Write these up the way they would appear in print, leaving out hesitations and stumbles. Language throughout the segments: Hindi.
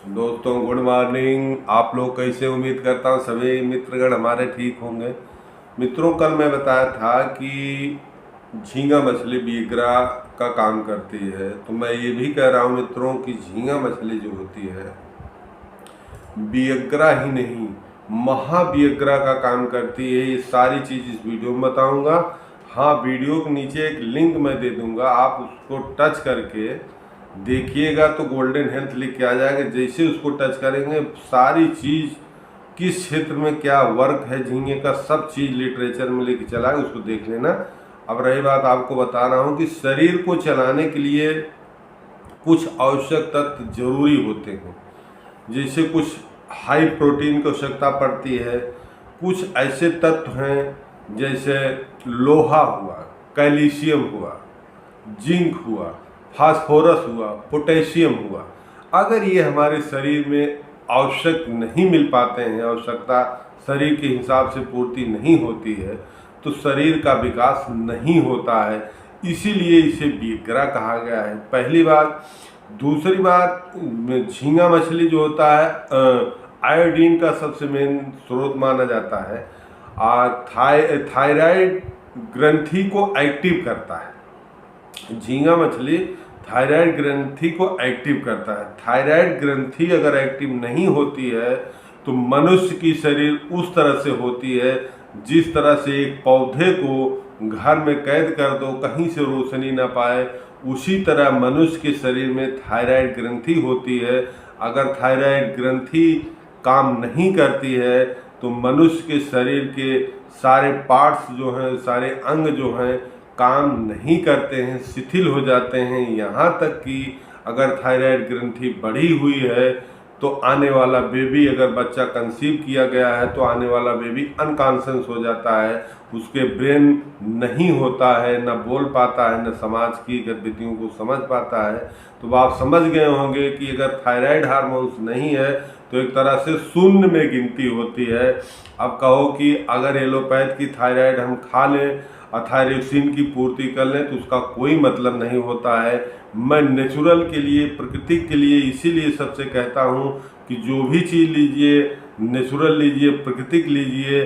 दोस्तों गुड मॉर्निंग। आप लोग कैसे? उम्मीद करता हूँ सभी मित्रगण हमारे ठीक होंगे। मित्रों, कल मैं बताया था कि झींगा मछली बीगरा का काम करती है, तो मैं ये भी कह रहा हूँ मित्रों कि झींगा मछली जो होती है बीगरा ही नहीं महाबीगरा का काम करती है। ये सारी चीज़ इस वीडियो में बताऊंगा। हाँ, वीडियो के नीचे एक लिंक मैं दे दूंगा, आप उसको टच करके देखिएगा तो गोल्डन हेल्थ लिख के आ जाएगा। जैसे उसको टच करेंगे सारी चीज़ किस क्षेत्र में क्या वर्क है झींगे का, सब चीज़ लिटरेचर में लेके चला है, उसको देख लेना। अब रही बात, आपको बता रहा हूँ कि शरीर को चलाने के लिए कुछ आवश्यक तत्व जरूरी होते हैं। जैसे कुछ हाई प्रोटीन की आवश्यकता पड़ती है, कुछ ऐसे तत्व हैं जैसे लोहा हुआ, कैल्शियम हुआ, जिंक हुआ, फास्फोरस हुआ, पोटेशियम हुआ। अगर ये हमारे शरीर में आवश्यक नहीं मिल पाते हैं, आवश्यकता शरीर के हिसाब से पूर्ति नहीं होती है, तो शरीर का विकास नहीं होता है। इसीलिए इसे बीगरा कहा गया है, पहली बात। दूसरी बात, झींगा मछली जो होता है आयोडीन का सबसे मेन स्रोत माना जाता है। थायराइड ग्रंथि को एक्टिव करता है। झींगा मछली थायराइड ग्रंथि को एक्टिव करता है। थायराइड ग्रंथि अगर एक्टिव नहीं होती है तो मनुष्य की शरीर उस तरह से होती है जिस तरह से एक पौधे को घर में कैद कर दो, कहीं से रोशनी ना पाए, उसी तरह मनुष्य के शरीर में थायराइड ग्रंथि होती है। अगर थायराइड ग्रंथि काम नहीं करती है तो मनुष्य के शरीर के सारे पार्ट्स जो हैं, सारे अंग जो हैं, काम नहीं करते हैं, शिथिल हो जाते हैं। यहाँ तक कि अगर थायराइड ग्रंथि बढ़ी हुई है तो आने वाला बेबी, अगर बच्चा कंसीव किया गया है तो आने वाला बेबी अनकॉन्शियस हो जाता है, उसके ब्रेन नहीं होता है, न बोल पाता है, न समाज की गतिविधियों को समझ पाता है। तो आप समझ गए होंगे कि अगर थायराइड हार्मोन्स नहीं है तो एक तरह से शून्य में गिनती होती है। अब कहो कि अगर एलोपैथ की थायराइड हम खा लें, थायरोक्सिन की पूर्ति कर लें, तो उसका कोई मतलब नहीं होता है। मैं नेचुरल के लिए, प्रकृति के लिए इसीलिए सबसे कहता हूँ कि जो भी चीज़ लीजिए नेचुरल लीजिए, प्राकृतिक लीजिए,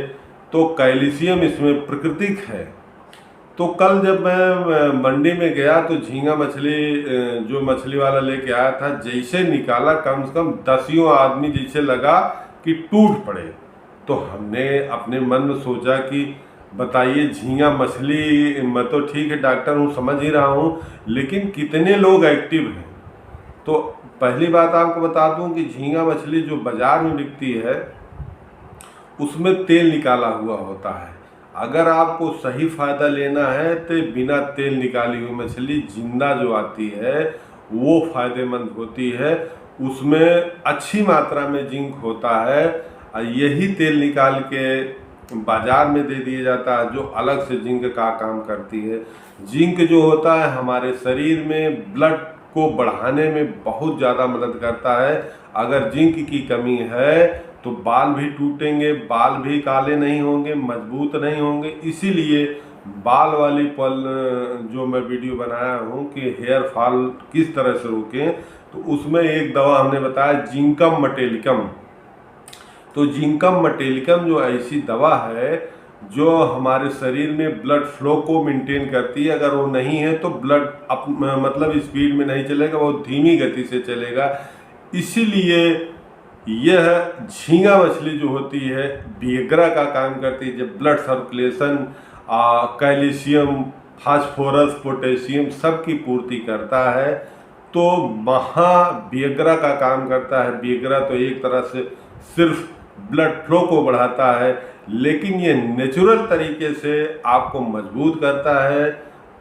तो कैल्शियम इसमें प्राकृतिक है। तो कल जब मैं मंडी में गया तो झींगा मछली जो मछली वाला लेके आया था, जैसे निकाला कम से कम 10 आदमी जैसे लगा कि टूट पड़े। तो हमने अपने मन में सोचा कि बताइए, झींगा मछली, मैं तो ठीक है डॉक्टर हूँ, समझ ही रहा हूँ, लेकिन कितने लोग एक्टिव हैं। तो पहली बात आपको बता दूं कि झींगा मछली जो बाजार में बिकती है उसमें तेल निकाला हुआ होता है। अगर आपको सही फायदा लेना है तो बिना तेल निकाली हुई मछली जिंदा जो आती है वो फायदेमंद होती है। उसमें अच्छी मात्रा में जिंक होता है और यही तेल निकाल के बाजार में दे दिया जाता है जो अलग से जिंक का काम करती है। जिंक जो होता है हमारे शरीर में ब्लड को बढ़ाने में बहुत ज़्यादा मदद करता है। अगर जिंक की कमी है तो बाल भी टूटेंगे, बाल भी काले नहीं होंगे, मजबूत नहीं होंगे। इसीलिए बाल वाली पल जो मैं वीडियो बनाया हूँ कि हेयर फॉल किस तरह से रोकें, तो उसमें एक दवा हमने बताया जिंकम मटेलिकम। तो जिंकम मटेलिकम जो ऐसी दवा है जो हमारे शरीर में ब्लड फ्लो को मेंटेन करती है। अगर वो नहीं है तो ब्लड मतलब स्पीड में नहीं चलेगा, वो धीमी गति से चलेगा। इसीलिए यह झींगा मछली जो होती है बीगरा का काम करती है, जब blood circulation, calcium, phosphorus, potassium सबकी पूर्ति करता है, तो महाबीगरा का काम करता है। बीगरा तो एक तरह से सिर्फ ब्लड फ्लो को बढ़ाता है, लेकिन ये नेचुरल तरीके से आपको मजबूत करता है।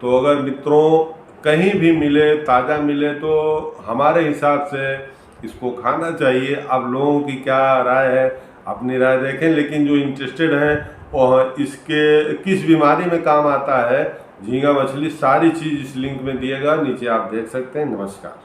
तो अगर मित्रों कहीं भी मिले, ताज़ा मिले, तो हमारे हिसाब से इसको खाना चाहिए। अब लोगों की क्या राय है, अपनी राय देखें, लेकिन जो इंटरेस्टेड हैं और इसके किस बीमारी में काम आता है झींगा मछली, सारी चीज़ इस लिंक में दिएगा, नीचे आप देख सकते हैं। नमस्कार।